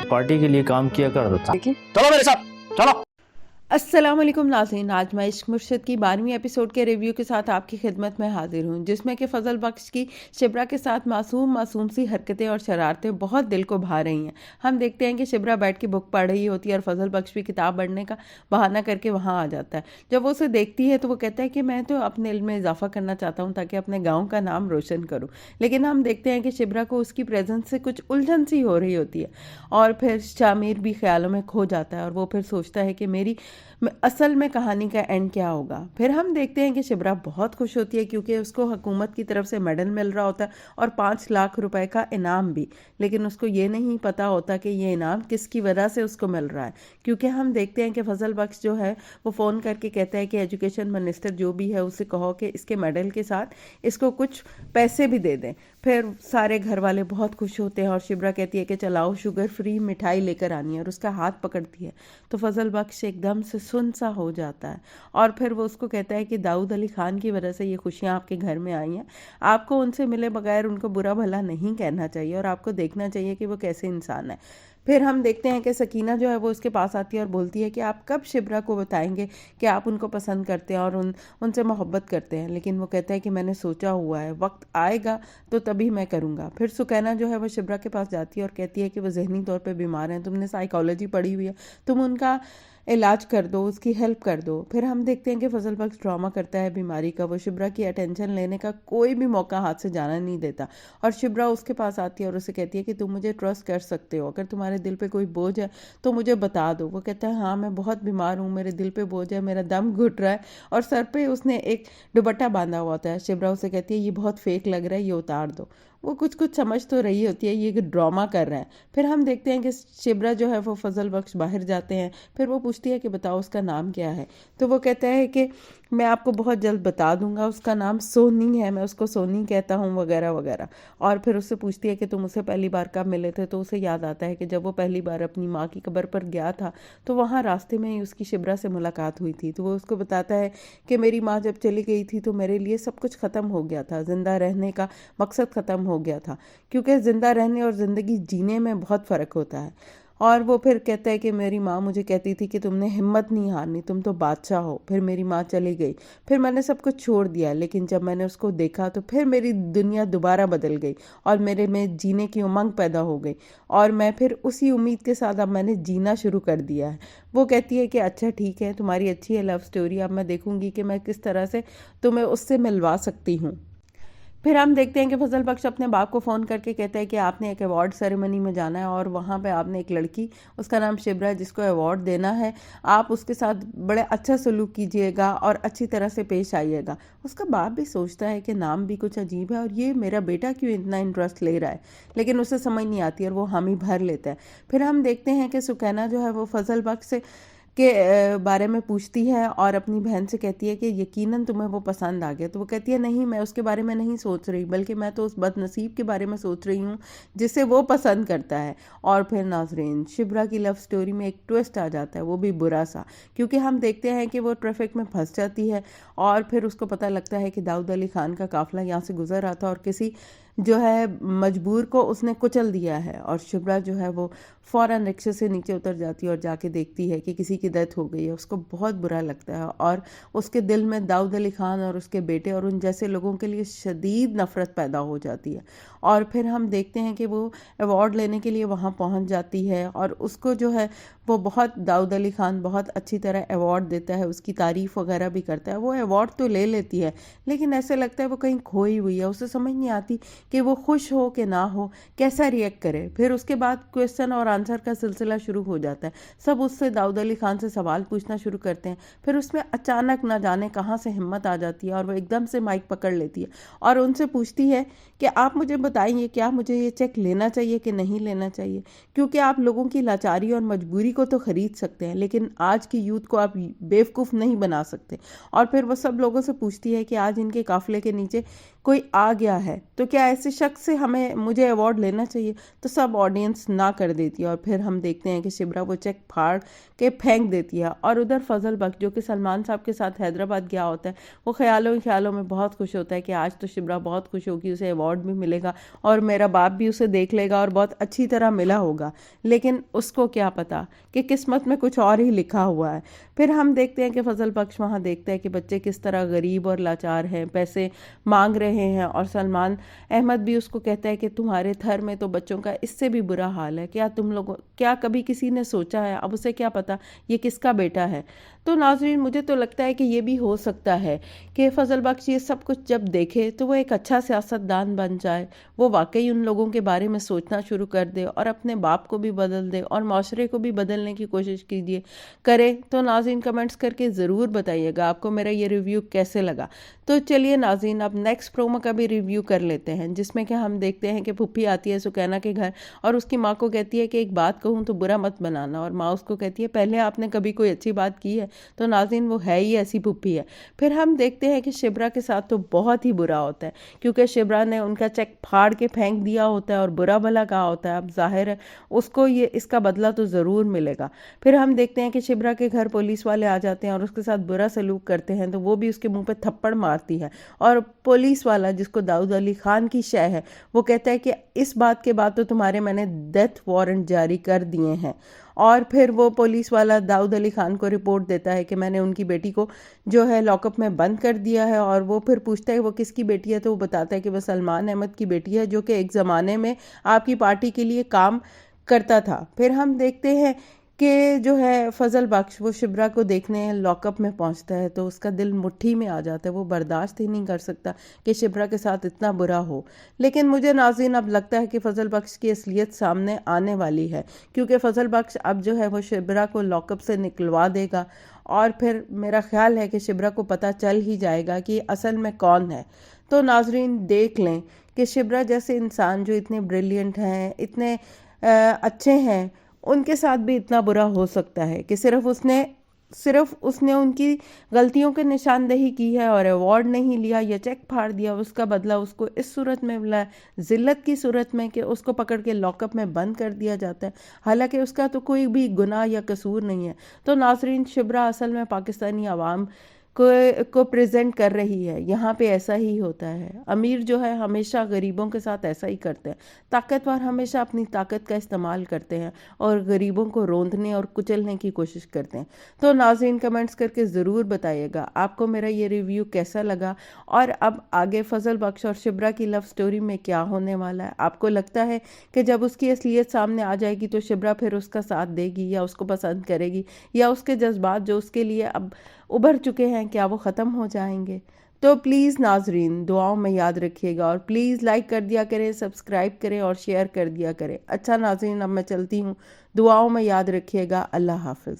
Party के लिए काम किया करता था। देखिए चलो मेरे साथ, चलो। अस्सलाम वालेकुम नाज़रीन, आज मैं इश्क मुर्शिद की 12वीं एपिसोड के रिव्यू के साथ आपकी खिदमत में हाजिर हूँ, जिसमें कि फ़ज़ल बख्श की शिब्रा के साथ मासूम सी हरकतें और शरारतें बहुत दिल को भा रही हैं। हम देखते हैं कि शिब्रा बैठ के बुक पढ़ रही होती है और फ़ज़ल बख्श भी किताब पढ़ने का बहाना करके वहाँ आ जाता है। जब वो उसे देखती है तो वो कहता है कि मैं तो अपने इल्म में इजाफा करना चाहता हूँ ताकि अपने गाँव का नाम रोशन करूँ। लेकिन हम देखते हैं कि शिब्रा को उसकी प्रेजेंस से कुछ उलझन सी हो रही होती है और फिर शामिर भी ख्यालों में खो जाता है और वो फिर सोचता है कि मेरी असल में कहानी का एंड क्या होगा। फिर हम देखते हैं कि शिब्रा बहुत खुश होती है क्योंकि उसको हुकूमत की तरफ से मेडल मिल रहा होता है और 5 लाख रुपए का इनाम भी। लेकिन उसको ये नहीं पता होता कि ये इनाम किसकी वजह से उसको मिल रहा है, क्योंकि हम देखते हैं कि फजल बख्श जो है वो फ़ोन करके कहता है कि एजुकेशन मिनिस्टर जो भी है उससे कहो कि इसके मेडल के साथ इसको कुछ पैसे भी दे दें। फिर सारे घर वाले बहुत खुश होते हैं और शिब्रा कहती है कि चलाओ शुगर फ्री मिठाई लेकर आनी है और उसका हाथ पकड़ती है तो फजल बख्श एकदम से सुन सा हो जाता है और फिर वो उसको कहता है कि दाऊद अली खान की वजह से ये खुशियाँ आपके घर में आई हैं। आपको उनसे मिले बगैर उनको बुरा भला नहीं कहना चाहिए और आपको देखना चाहिए कि वो कैसे इंसान है। फिर हम देखते हैं कि सकीना जो है वो उसके पास आती है और बोलती है कि आप कब शिब्रा को बताएंगे कि आप उनको पसंद करते हैं और उनसे मोहब्बत करते हैं। लेकिन वो कहता है कि मैंने सोचा हुआ है, वक्त आएगा तो तभी मैं करूँगा। फिर सुकैना जो है वो शिब्रा के पास जाती है और कहती है कि वो जहनी तौर पे बीमार हैं, तुमने साइकोलॉजी पढ़ी हुई है, तुम उनका इलाज कर दो, उसकी हेल्प कर दो। फिर हम देखते हैं कि फजल बख्श ड्रामा करता है बीमारी का, वो शिब्रा की अटेंशन लेने का कोई भी मौका हाथ से जाना नहीं देता और शिब्रा उसके पास आती है और उसे कहती है कि तुम मुझे ट्रस्ट कर सकते हो, अगर तुम्हारे दिल पे कोई बोझ है तो मुझे बता दो। वो कहता है हाँ मैं बहुत बीमार हूँ, मेरे दिल पे बोझ है, मेरा दम घुट रहा है और सर पे उसने एक दुपट्टा बांधा हुआ होता है। शिब्रा उसे कहती है ये बहुत फेक लग रहा है, ये उतार दो। वो कुछ कुछ समझ तो रही होती है ये ड्रामा कर रहा है। फिर हम देखते हैं कि शिब्रा जो है वो फजल बख्श बाहर जाते हैं। फिर वो पूछती है कि बताओ उसका नाम क्या है, तो वो कहता है कि मैं आपको बहुत जल्द बता दूंगा, उसका नाम सोनी है, मैं उसको सोनी कहता हूँ वगैरह वगैरह। और फिर उससे पूछती है कि तुम उससे पहली बार कब मिले थे, तो उसे याद आता है कि जब वो पहली बार अपनी माँ की कब्र पर गया था तो वहाँ रास्ते में ही उसकी शिब्रा से मुलाकात हुई थी। तो वो उसको बताता है कि मेरी माँ जब चली गई थी तो मेरे लिए सब कुछ ख़त्म हो गया था, ज़िंदा रहने का मकसद ख़त्म हो गया था, क्योंकि ज़िंदा रहने और ज़िंदगी जीने में बहुत फ़र्क होता है। और वो फिर कहता है कि मेरी माँ मुझे कहती थी कि तुमने हिम्मत नहीं हारनी, तुम तो बादशाह हो। फिर मेरी माँ चली गई, फिर मैंने सब कुछ छोड़ दिया, लेकिन जब मैंने उसको देखा तो फिर मेरी दुनिया दोबारा बदल गई और मेरे में जीने की उमंग पैदा हो गई और मैं फिर उसी उम्मीद के साथ अब मैंने जीना शुरू कर दिया है। वो कहती है कि अच्छा ठीक है, तुम्हारी अच्छी है लव स्टोरी, अब मैं देखूंगी कि मैं किस तरह से तुम्हें उससे मिलवा सकती हूँ। फिर हम देखते हैं कि फजल बख्श अपने बाप को फ़ोन करके कहता है कि आपने एक अवार्ड सेरेमनी में जाना है और वहाँ पे आपने एक लड़की, उसका नाम शिब्रा है, जिसको अवार्ड देना है, आप उसके साथ बड़े अच्छा सलूक कीजिएगा और अच्छी तरह से पेश आइएगा। उसका बाप भी सोचता है कि नाम भी कुछ अजीब है और ये मेरा बेटा क्यों इतना इंटरेस्ट ले रहा है, लेकिन उसे समझ नहीं आती और वो हामी भर लेता है। फिर हम देखते हैं कि सुकैना जो है वो फजल बख्श से के बारे में पूछती है और अपनी बहन से कहती है कि यकीनन तुम्हें वो पसंद आ गया। तो वो कहती है नहीं, मैं उसके बारे में नहीं सोच रही, बल्कि मैं तो उस बदनसीब के बारे में सोच रही हूँ जिसे वो पसंद करता है। और फिर नाजरीन, शिब्रा की लव स्टोरी में एक ट्विस्ट आ जाता है, वो भी बुरा सा, क्योंकि हम देखते हैं कि वो ट्रैफिक में फंस जाती है और फिर उसको पता लगता है कि दाऊद अली खान का काफिला यहाँ से गुजर रहा था और किसी जो है मजबूर को उसने कुचल दिया है। और शिब्रा जो है वो फ़ौरन रिक्शे से नीचे उतर जाती है और जाके देखती है कि किसी की डेथ हो गई है। उसको बहुत बुरा लगता है और उसके दिल में दाऊद अली खान और उसके बेटे और उन जैसे लोगों के लिए शदीद नफ़रत पैदा हो जाती है। और फिर हम देखते हैं कि वो अवार्ड लेने के लिए वहाँ पहुँच जाती है और उसको जो है वो बहुत दाऊद अली खान बहुत अच्छी तरह अवार्ड देता है, उसकी तारीफ़ वगैरह भी करता है। वो अवार्ड तो ले लेती है लेकिन ऐसे लगता है वो कहीं खोई हुई है, उसे समझ नहीं आती कि वो खुश हो कि ना हो, कैसा रिएक्ट करे। फिर उसके बाद क्वेश्चन और आंसर का सिलसिला शुरू हो जाता है, सब उससे दाऊद अली खान से सवाल पूछना शुरू करते हैं। फिर उसमें अचानक ना जाने कहाँ से हिम्मत आ जाती है और वो एकदम से माइक पकड़ लेती है और उनसे पूछती है कि आप मुझे बताइए क्या मुझे ये चेक लेना चाहिए कि नहीं लेना चाहिए, क्योंकि आप लोगों की लाचारी और मजबूरी को तो खरीद सकते हैं लेकिन आज की यूथ को आप बेवकूफ़ नहीं बना सकते। और फिर वो सब लोगों से पूछती है कि आज इनके काफिले के नीचे कोई आ गया है तो क्या ऐसे शख्स से मुझे अवार्ड लेना चाहिए? तो सब ऑडियंस ना कर देती है और फिर हम देखते हैं कि शिब्रा वो चेक फाड़ के फेंक देती है। और उधर फजल बख्श जो कि सलमान साहब के साथ हैदराबाद गया होता है, वो ख्यालों ही ख्यालों में बहुत खुश होता है कि आज तो शिब्रा बहुत खुश होगी, उसे अवार्ड भी मिलेगा और मेरा बाप भी उसे देख लेगा और बहुत अच्छी तरह मिला होगा। लेकिन उसको क्या पता कि किस्मत में कुछ और ही लिखा हुआ है। फिर हम देखते हैं कि फजल बख्श वहाँ देखता है कि बच्चे किस तरह गरीब और लाचार हैं, पैसे मांग रहे हैं और सलमान अहमद भी उसको कहता है कि तुम्हारे थर में तो बच्चों का इससे भी बुरा हाल है, क्या कभी किसी ने सोचा है? अब उसे क्या पता ये किसका बेटा है। तो नाज़रीन, मुझे तो लगता है कि ये भी हो सकता है कि फजल बख्श ये सब कुछ जब देखे तो वो एक अच्छा सियासतदान बन जाए, वो वाकई उन लोगों के बारे में सोचना शुरू कर दे और अपने बाप को भी बदल दे और माशरे को भी बदलने की कोशिश करे। तो नाज़रीन, कमेंट्स करके ज़रूर बताइएगा आपको मेरा ये रिव्यू कैसे लगा। तो चलिए नाज़रीन, अब नेक्स्ट प्रोमो का भी रिव्यू कर लेते हैं, जिसमें कि हम देखते हैं कि फुप्पी आती है सुकैना के घर और उसकी माँ को कहती है कि एक बात कहूँ तो बुरा मत बनाना, और माँ उसको कहती है पहले आपने कभी कोई अच्छी बात की है? तो नाज़रीन, वो है ही ऐसी फुप्पी है। फिर हम देखते हैं कि शिब्रा के साथ तो बहुत ही बुरा होता है, क्योंकि शिब्रा ने उनका चेक फाड़ के फेंक दिया होता है और बुरा भला कहा होता है। अब जाहिर है उसको ये इसका बदला तो ज़रूर मिलेगा। फिर हम देखते हैं कि शिब्रा के घर पुलिस वाले आ जाते हैं और उसके साथ बुरा सलूक करते हैं, तो वो भी उसके मुंह पे थप्पड़ मारती है और पुलिस वाला, जिसको दाऊद अली खान की शय है, वो कहता है कि इस बात के बाद तो तुम्हारे मैंने डेथ वारंट जारी कर दिए हैं। और फिर वो पुलिस वाला दाऊद अली खान को रिपोर्ट देता है कि मैंने उनकी बेटी को जो है लॉकअप में बंद कर दिया है। और वो फिर पूछता है वो किसकी बेटी है, तो वो बताता है कि वो सलमान अहमद की बेटी है, जो कि एक ज़माने में आपकी पार्टी के लिए काम करता था। फिर हम देखते हैं कि जो है फजल बख्श वो शिब्रा को देखने लॉकअप में पहुंचता है तो उसका दिल मुट्ठी में आ जाता है, वो बर्दाश्त ही नहीं कर सकता कि शिब्रा के साथ इतना बुरा हो। लेकिन मुझे नाज़रीन अब लगता है कि फजल बख्श की असलियत सामने आने वाली है, क्योंकि फजल बख्श अब जो है वो शिब्रा को लॉकअप से निकलवा देगा और फिर मेरा ख्याल है कि शिब्रा को पता चल ही जाएगा कि असल में कौन है। तो नाज़रीन, देख लें कि शिब्रा जैसे इंसान जो इतने ब्रिलियंट हैं, इतने अच्छे हैं, उनके साथ भी इतना बुरा हो सकता है कि सिर्फ उसने उनकी गलतियों की निशानदेही की है और अवार्ड नहीं लिया या चेक फाड़ दिया। उसका बदला उसको इस सूरत में मिला है, ज़िल्लत की सूरत में, कि उसको पकड़ के लॉकअप में बंद कर दिया जाता है, हालांकि उसका तो कोई भी गुनाह या कसूर नहीं है। तो नाज़रीन, शिब्रा असल में पाकिस्तानी आवाम को प्रेजेंट कर रही है। यहाँ पे ऐसा ही होता है, अमीर जो है हमेशा गरीबों के साथ ऐसा ही करते हैं, ताकतवर हमेशा अपनी ताकत का इस्तेमाल करते हैं और गरीबों को रोंदने और कुचलने की कोशिश करते हैं। तो नाज़रीन, कमेंट्स करके ज़रूर बताइएगा आपको मेरा ये रिव्यू कैसा लगा और अब आगे फजल बख्श और शिब्रा की लव स्टोरी में क्या होने वाला है। आपको लगता है कि जब उसकी असलियत सामने आ जाएगी तो शिब्रा फिर उसका साथ देगी या उसको पसंद करेगी, या उसके जज्बात जो उसके लिए अब उभर चुके हैं क्या वो ख़त्म हो जाएंगे? तो प्लीज़ नाज़रीन, दुआओं में याद रखिएगा और प्लीज़ लाइक कर दिया करें, सब्सक्राइब करें और शेयर कर दिया करें। अच्छा नाज़रीन, अब मैं चलती हूँ, दुआओं में याद रखिएगा। अल्लाह हाफ़िज़।